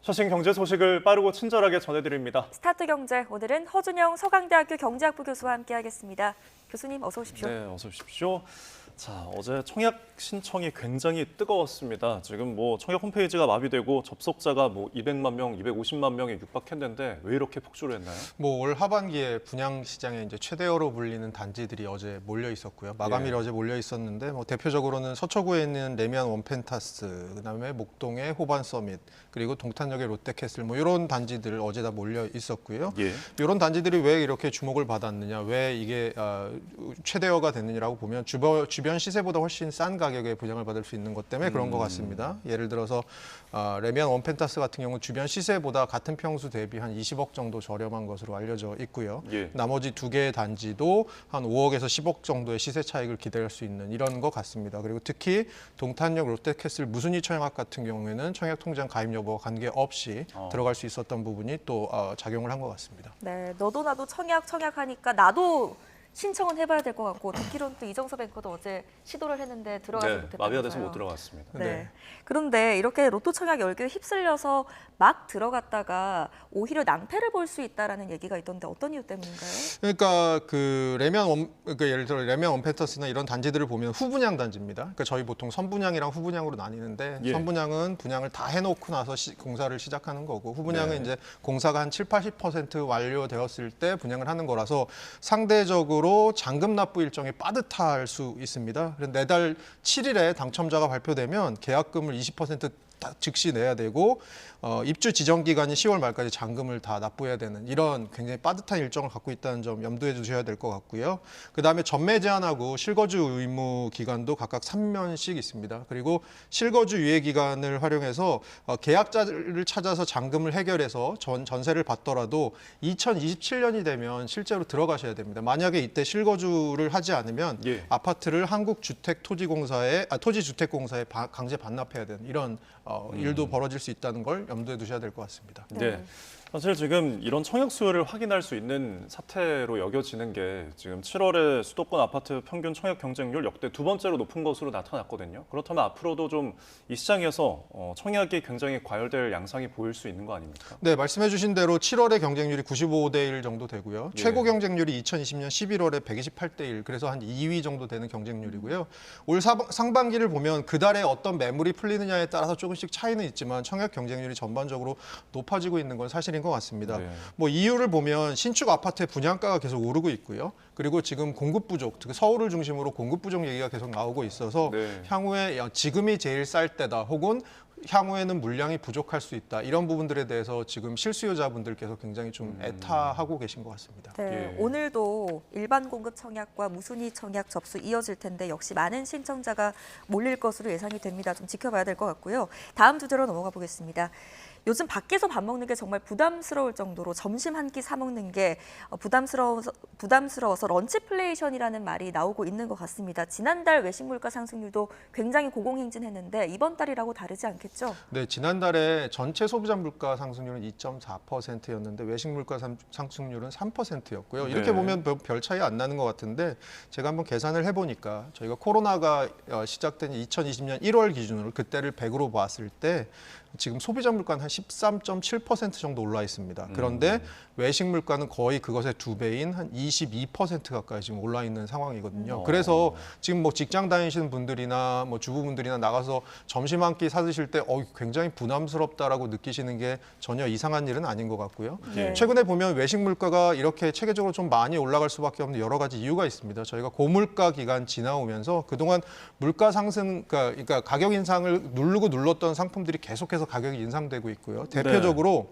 최신 경제 소식을 빠르고 친절하게 전해드립니다. 스타트 경제, 오늘은 허준영 서강대학교 경제학부 교수와 함께하겠습니다. 교수님 어서 오십시오. 네, 어서 오십시오. 자, 어제 청약 신청이 굉장히 뜨거웠습니다. 지금 청약 홈페이지가 마비되고 접속자가 200만 명, 250만 명에 육박했는데 왜 이렇게 폭주를 했나요? 올 하반기에 분양 시장에 이제 최대어로 불리는 단지들이 어제 몰려 있었고요. 마감일에 어제 몰려 있었는데 대표적으로는 서초구에 있는 레미안 원펜타스, 그다음에 목동의 호반 서밋, 그리고 동탄역의 롯데캐슬 이런 단지들 어제 다 몰려 있었고요. 이런 단지들이 왜 이렇게 주목을 받았느냐, 왜 이게 최대어가 됐느냐라고 보면 주변 시세보다 훨씬 싼 가격에 분양을 받을 수 있는 것 때문에 그런 것 같습니다. 예를 들어서 레미안 원펜타스 같은 경우는 주변 시세보다 같은 평수 대비 한 20억 정도 저렴한 것으로 알려져 있고요. 나머지 두 개의 단지도 한 5억에서 10억 정도의 시세 차익을 기대할 수 있는 이런 것 같습니다. 그리고 특히 동탄역 롯데캐슬 무순위 청약 같은 경우에는 청약통장 가입 여부와 관계없이 들어갈 수 있었던 부분이 또 작용을 한 것 같습니다. 네, 너도 나도 청약하니까 나도 신청은 해봐야 될 것 같고, 듣기로는 또 이정서 뱅커도 어제 시도를 했는데 들어가지 못했다면서요. 마비가 돼서 못 들어갔습니다. 네. 그런데 이렇게 로또 청약 열기에 휩쓸려서 막 들어갔다가 오히려 낭패를 볼 수 있다라는 얘기가 있던데 어떤 이유 때문인가요? 그러니까 예를 들어 레미안 원펜터스나 이런 단지들을 보면 후분양 단지입니다. 그러니까 저희 보통 선분양이랑 후분양으로 나뉘는데 선분양은 분양을 다 해놓고 나서 공사를 시작하는 거고, 후분양은 이제 공사가 한 70-80% 완료되었을 때 분양을 하는 거라서 상대적으로 잔금 납부 일정이 빠듯할 수 있습니다. 그래서 내달 7일에 당첨자가 발표되면 계약금을 20% 즉시 내야 되고 입주 지정 기간이 10월 말까지 잔금을 다 납부해야 되는 이런 굉장히 빠듯한 일정을 갖고 있다는 점 염두에 두셔야 될 것 같고요. 그다음에 전매 제한하고 실거주 의무 기간도 각각 3년씩 있습니다. 그리고 실거주 유예 기간을 활용해서 계약자를 찾아서 잔금을 해결해서 전세를 받더라도 2027년이 되면 실제로 들어가셔야 됩니다. 만약에 이때 실거주를 하지 않으면 아파트를 토지주택공사에 강제 반납해야 되는 이런 일도 벌어질 수 있다는 걸 염두에 두셔야 될 것 같습니다. 네. 사실 지금 이런 청약 수요를 확인할 수 있는 사태로 여겨지는 게 지금 7월에 수도권 아파트 평균 청약 경쟁률 역대 두 번째로 높은 것으로 나타났거든요. 그렇다면 앞으로도 좀 이 시장에서 청약이 굉장히 과열될 양상이 보일 수 있는 거 아닙니까? 네, 말씀해 주신 대로 7월에 경쟁률이 95대 1 정도 되고요. 최고 경쟁률이 2020년 11월에 128대 1, 그래서 한 2위 정도 되는 경쟁률이고요. 올 상반기를 보면 그달에 어떤 매물이 풀리느냐에 따라서 조금씩 차이는 있지만 청약 경쟁률이 전반적으로 높아지고 있는 건 사실인 것 같습니다. 이유를 보면 신축 아파트의 분양가가 계속 오르고 있고요. 그리고 지금 공급 부족, 특히 서울을 중심으로 공급 부족 얘기가 계속 나오고 있어서 향후에 지금이 제일 쌀 때다, 혹은 향후에는 물량이 부족할 수 있다, 이런 부분들에 대해서 지금 실수요자분들께서 굉장히 좀 애타하고 계신 것 같습니다. 네, 오늘도 일반 공급 청약과 무순위 청약 접수 이어질 텐데 역시 많은 신청자가 몰릴 것으로 예상이 됩니다. 좀 지켜봐야 될 것 같고요. 다음 주제로 넘어가 보겠습니다. 요즘 밖에서 밥 먹는 게 정말 부담스러울 정도로 점심 한 끼 사 먹는 게 부담스러워서 런치플레이션이라는 말이 나오고 있는 것 같습니다. 지난달 외식 물가 상승률도 굉장히 고공행진했는데 이번 달이라고 다르지 않겠죠? 네, 지난달에 전체 소비자 물가 상승률은 2.4%였는데 외식 물가 상승률은 3%였고요. 이렇게 보면 별 차이 안 나는 것 같은데, 제가 한번 계산을 해보니까 저희가 코로나가 시작된 2020년 1월 기준으로 그때를 100으로 봤을 때 지금 소비자 물가는 한 13.7% 정도 올라 있습니다. 그런데 외식 물가는 거의 그것의 2배인 한 22% 가까이 지금 올라 있는 상황이거든요. 그래서 지금 직장 다니시는 분들이나 주부분들이나 나가서 점심 한 끼 사드실 때 굉장히 부담스럽다라고 느끼시는 게 전혀 이상한 일은 아닌 것 같고요. 최근에 보면 외식 물가가 이렇게 체계적으로 좀 많이 올라갈 수밖에 없는 여러 가지 이유가 있습니다. 저희가 고물가 기간 지나오면서 그동안 물가 상승, 그러니까 가격 인상을 누르고 눌렀던 상품들이 계속해서 가격이 인상되고 있고요. 대표적으로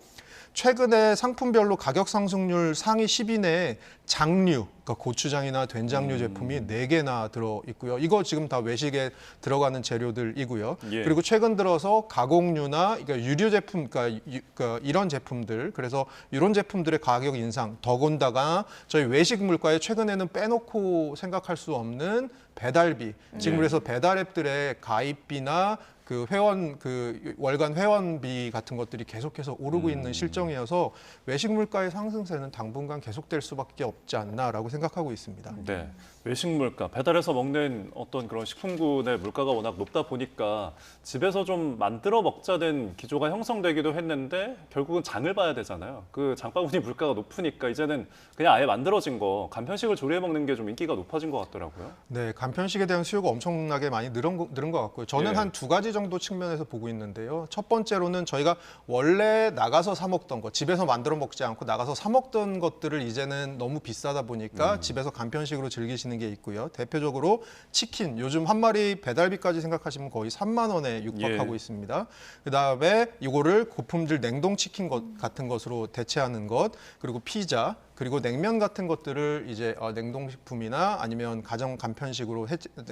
최근에 상품별로 가격 상승률 상위 10위 내에 장류, 그러니까 고추장이나 된장류 제품이 4개나 들어 있고요. 이거 지금 다 외식에 들어가는 재료들이고요. 그리고 최근 들어서 가공류나 그러니까 유류 제품, 그러니까 이런 제품들, 그래서 이런 제품들의 가격 인상, 더군다나 저희 외식 물가에 최근에는 빼놓고 생각할 수 없는 배달비, 지금 그래서 배달앱들의 가입비나 그 회원 그 월간 회원비 같은 것들이 계속해서 오르고 있는 실정이어서 외식 물가의 상승세는 당분간 계속될 수밖에 없지 않나라고 생각하고 있습니다. 네, 외식 물가, 배달해서 먹는 어떤 그런 식품군의 물가가 워낙 높다 보니까 집에서 좀 만들어 먹자는 기조가 형성되기도 했는데 결국은 장을 봐야 되잖아요. 그 장바구니 물가가 높으니까 이제는 그냥 아예 만들어진 거 간편식을 조리해 먹는 게 좀 인기가 높아진 것 같더라고요. 네, 간편식에 대한 수요가 엄청나게 많이 늘은 것 같고요. 저는 예. 한 두 가지 정도 측면에서 보고 있는데요. 첫 번째로는 저희가 원래 나가서 사 먹던 거, 집에서 만들어 먹지 않고 나가서 사 먹던 것들을 이제는 너무 비싸다 보니까 집에서 간편식으로 즐기시는 게 있고요. 대표적으로 치킨, 요즘 한 마리 배달비까지 생각하시면 거의 3만 원에 육박하고 예. 있습니다. 그다음에 이거를 고품질 냉동 치킨 같은 것으로 대체하는 것, 그리고 피자, 그리고 냉면 같은 것들을 이제 냉동식품이나 아니면 가정 간편식으로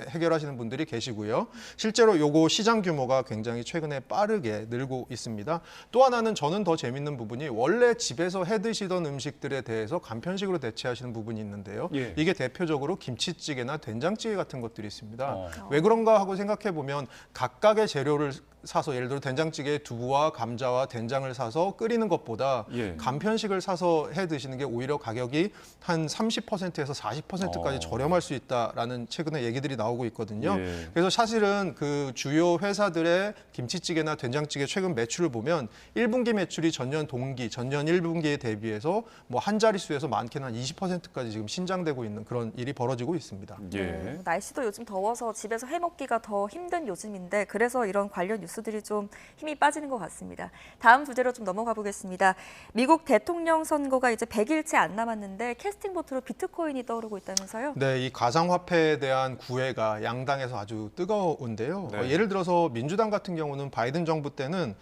해결하시는 분들이 계시고요. 실제로 요거 시장 규모가 굉장히 최근에 빠르게 늘고 있습니다. 또 하나는 저는 더 재밌는 부분이 원래 집에서 해 드시던 음식들에 대해서 간편식으로 대체하시는 부분이 있는데요. 예. 이게 대표적으로 김치찌개나 된장찌개 같은 것들이 있습니다. 어. 왜 그런가 하고 생각해 보면 각각의 재료를 사서 예를 들어 된장찌개에 두부와 감자와 된장을 사서 끓이는 것보다 예. 간편식을 사서 해 드시는 게 오히려 가격이 한 30%에서 40%까지 저렴할 수 있다라는 최근에 얘기들이 나오고 있거든요. 예. 그래서 사실은 그 주요 회사들의 김치찌개나 된장찌개 최근 매출을 보면 1분기 매출이 전년 1분기에 대비해서 뭐 한 자릿수에서 많게는 한 20%까지 지금 신장되고 있는 그런 일이 벌어지고 있습니다. 예. 날씨도 요즘 더워서 집에서 해 먹기가 더 힘든 요즘인데 그래서 이런 관련 뉴스들이 좀 힘이 빠지는 것 같습니다. 다음 주제로 좀 넘어가 보겠습니다. 미국 대통령 선거가 이제 100일째 안 남았는데 캐스팅 보트로 비트코인이 떠오르고 있다면서요? 네, 이 가상화폐에 대한 구애가 양당에서 아주 뜨거운데요. 네. 예를 들어서 민주당 같은 경우는 바이든 정부 때는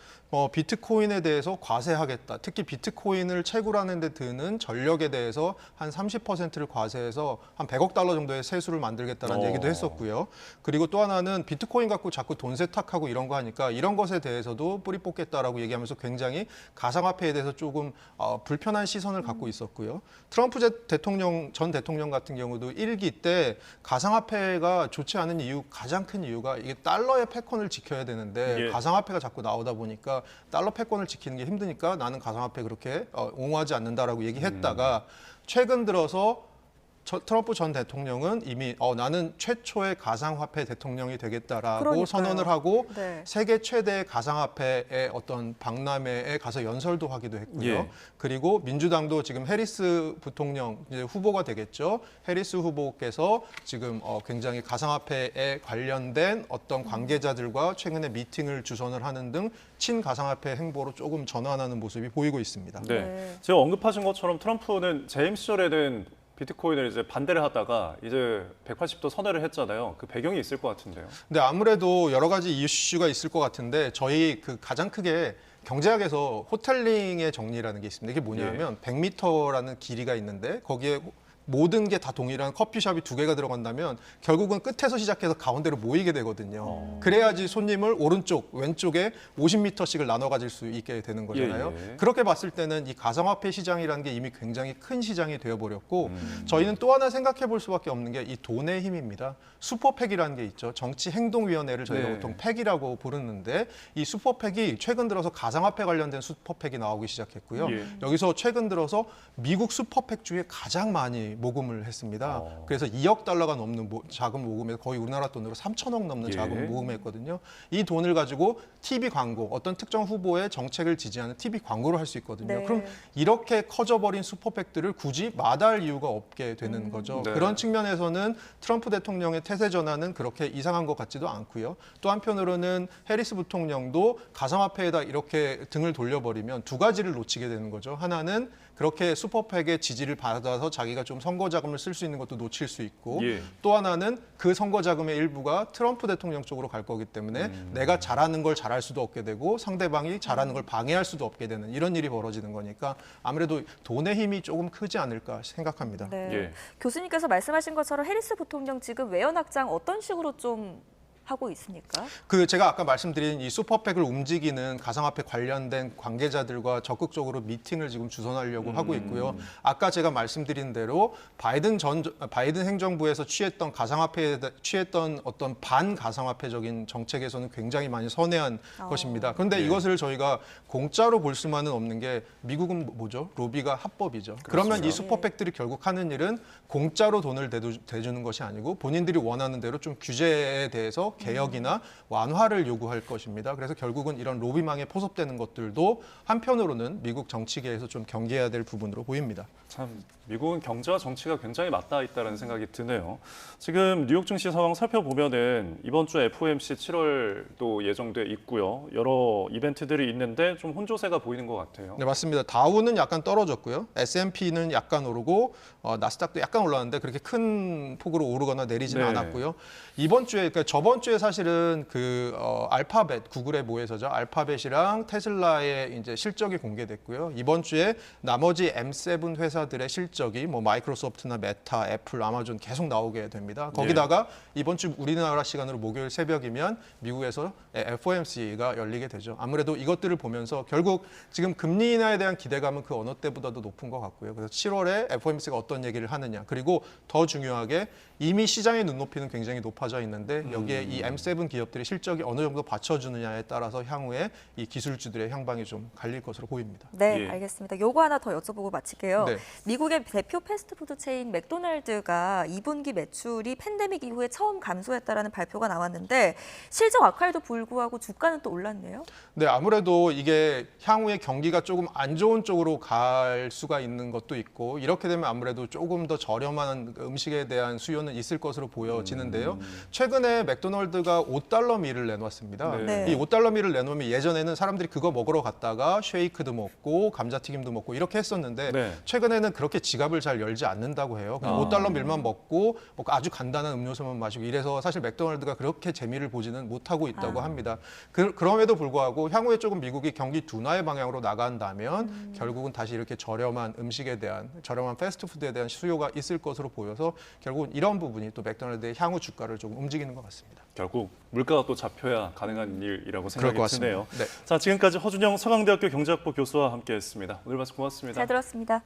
비트코인에 대해서 과세하겠다. 특히 비트코인을 채굴하는 데 드는 전력에 대해서 한 30%를 과세해서 한 100억 달러 정도의 세수를 만들겠다는 얘기도 했었고요. 그리고 또 하나는 비트코인 갖고 자꾸 돈 세탁하고 이런 거 하니까 이런 것에 대해서도 뿌리 뽑겠다라고 얘기하면서 굉장히 가상화폐에 대해서 조금 불편한 시선을 갖고 있었고요. 트럼프 전 대통령 같은 경우도 1기 때 가상화폐가 좋지 않은 가장 큰 이유가 이게 달러의 패권을 지켜야 되는데 예. 가상화폐가 자꾸 나오다 보니까 달러 패권을 지키는 게 힘드니까 나는 가상화폐 그렇게 옹호하지 않는다라고 얘기했다가 최근 들어서 트럼프 전 대통령은 이미 나는 최초의 가상화폐 대통령이 되겠다라고 그러니까요. 선언을 하고 네. 세계 최대 가상화폐의 어떤 박람회에 가서 연설도 하기도 했고요. 예. 그리고 민주당도 지금 해리스 부통령 이제 후보가 되겠죠. 해리스 후보께서 지금 굉장히 가상화폐에 관련된 어떤 관계자들과 최근에 미팅을 주선을 하는 등 친가상화폐 행보로 조금 전환하는 모습이 보이고 있습니다. 네. 네. 제가 언급하신 것처럼 트럼프는 재임 시절에는 비트코인을 이제 반대를 하다가 이제 180도 선회를 했잖아요. 그 배경이 있을 것 같은데요. 근데 아무래도 여러 가지 이슈가 있을 것 같은데 저희 그 가장 크게 경제학에서 호텔링의 정리라는 게 있습니다. 이게 뭐냐면 100m라는 길이가 있는데 거기에 모든 게 다 동일한 커피숍이 2개가 들어간다면 결국은 끝에서 시작해서 가운데로 모이게 되거든요. 그래야지 손님을 오른쪽, 왼쪽에 50m씩을 나눠 가질 수 있게 되는 거잖아요. 예, 예. 그렇게 봤을 때는 이 가상화폐 시장이라는 게 이미 굉장히 큰 시장이 되어버렸고 저희는 또 하나 생각해 볼 수밖에 없는 게 이 돈의 힘입니다. 슈퍼팩이라는 게 있죠. 정치행동위원회를 저희가 네. 보통 팩이라고 부르는데 이 슈퍼팩이 최근 들어서 가상화폐 관련된 슈퍼팩이 나오기 시작했고요. 예. 여기서 최근 들어서 미국 슈퍼팩 중에 가장 많이 모금을 했습니다. 어. 그래서 2억 달러가 넘는 자금 모금에 거의 우리나라 돈으로 3천억 넘는 예. 자금 모금했거든요. 이 돈을 가지고 TV 광고, 어떤 특정 후보의 정책을 지지하는 TV 광고를 할 수 있거든요. 네. 그럼 이렇게 커져버린 슈퍼팩들을 굳이 마다할 이유가 없게 되는 거죠. 네. 그런 측면에서는 트럼프 대통령의 태세 전환은 그렇게 이상한 것 같지도 않고요. 또 한편으로는 해리스 부통령도 가상화폐에다 이렇게 등을 돌려버리면 두 가지를 놓치게 되는 거죠. 하나는 그렇게 슈퍼팩의 지지를 받아서 자기가 좀 선거 자금을 쓸 수 있는 것도 놓칠 수 있고 예. 또 하나는 그 선거 자금의 일부가 트럼프 대통령 쪽으로 갈 거기 때문에 내가 잘하는 걸 잘할 수도 없게 되고 상대방이 잘하는 걸 방해할 수도 없게 되는 이런 일이 벌어지는 거니까 아무래도 돈의 힘이 조금 크지 않을까 생각합니다. 네. 예. 교수님께서 말씀하신 것처럼 해리스 부통령 지금 외연 확장 어떤 식으로 좀 하고 있습니까? 제가 아까 말씀드린 이 슈퍼팩을 움직이는 가상화폐 관련된 관계자들과 적극적으로 미팅을 지금 주선하려고 하고 있고요. 아까 제가 말씀드린 대로 바이든 행정부에서 취했던 가상화폐에 취했던 어떤 반가상화폐적인 정책에서는 굉장히 많이 선회한 것입니다. 그런데 이것을 저희가 공짜로 볼 수만은 없는 게 미국은 뭐죠? 로비가 합법이죠. 그러면 이 슈퍼팩들이 결국 하는 일은 공짜로 돈을 대주는 것이 아니고 본인들이 원하는 대로 좀 규제에 대해서 개혁이나 완화를 요구할 것입니다. 그래서 결국은 이런 로비망에 포섭되는 것들도 한편으로는 미국 정치계에서 좀 경계해야 될 부분으로 보입니다. 참 미국은 경제와 정치가 굉장히 맞닿아 있다는 생각이 드네요. 지금 뉴욕 증시 상황 살펴보면은 이번 주 FOMC 7월도 예정돼 있고요. 여러 이벤트들이 있는데 좀 혼조세가 보이는 것 같아요. 네, 맞습니다. 다우는 약간 떨어졌고요. S&P는 약간 오르고 나스닥도 약간 올랐는데 그렇게 큰 폭으로 오르거나 내리지는 네. 않았고요. 이번 주에 그러니까 저번 주에 사실은 알파벳 구글의 모회사죠. 알파벳이랑 테슬라의 이제 실적이 공개됐고요. 이번 주에 나머지 M7 회사들의 실적이 뭐 마이크로소프트나 메타, 애플, 아마존 계속 나오게 됩니다. 거기다가 이번 주 우리나라 시간으로 목요일 새벽이면 미국에서 FOMC가 열리게 되죠. 아무래도 이것들을 보면서 결국 지금 금리 인하에 대한 기대감은 그 어느 때보다도 높은 것 같고요. 그래서 7월에 FOMC가 어떤 얘기를 하느냐. 그리고 더 중요하게 이미 시장의 눈높이는 굉장히 높아져 있는데 여기에 이 M7 기업들이 실적이 어느 정도 받쳐주느냐에 따라서 향후에 이 기술주들의 향방이 좀 갈릴 것으로 보입니다. 네, 예. 알겠습니다. 요거 하나 더 여쭤보고 마칠게요. 네. 미국의 대표 패스트푸드 체인 맥도날드가 2분기 매출이 팬데믹 이후에 처음 감소했다라는 발표가 나왔는데 실적 악화에도 불구하고 주가는 또 올랐네요. 네, 아무래도 이게 향후에 경기가 조금 안 좋은 쪽으로 갈 수가 있는 것도 있고 이렇게 되면 아무래도 조금 더 저렴한 음식에 대한 수요는 있을 것으로 보여지는데요. 최근에 맥도날드가 $5 밀을 내놨습니다. 네. 이 $5 밀을 내놓으면 예전에는 사람들이 그거 먹으러 갔다가 쉐이크도 먹고 감자튀김도 먹고 이렇게 했었는데 네. 최근에는 그렇게 지갑을 잘 열지 않는다고 해요. 그냥 $5 밀만 먹고 아주 간단한 음료수만 마시고 이래서 사실 맥도날드가 그렇게 재미를 보지는 못하고 있다고 합니다. 그럼에도 불구하고 향후에 조금 미국이 경기 둔화의 방향으로 나간다면 결국은 다시 이렇게 저렴한 음식에 대한 저렴한 패스트푸드에 대한 수요가 있을 것으로 보여서 결국은 이런 부분이 또 맥도날드의 향후 주가를 조금 움직이는 것 같습니다. 결국 물가가 또 잡혀야 가능한 일이라고 그럴 것 생각이 드네요. 같습니다. 네. 자, 지금까지 허준영 서강대학교 경제학부 교수와 함께했습니다. 오늘 말씀 고맙습니다. 잘 들었습니다.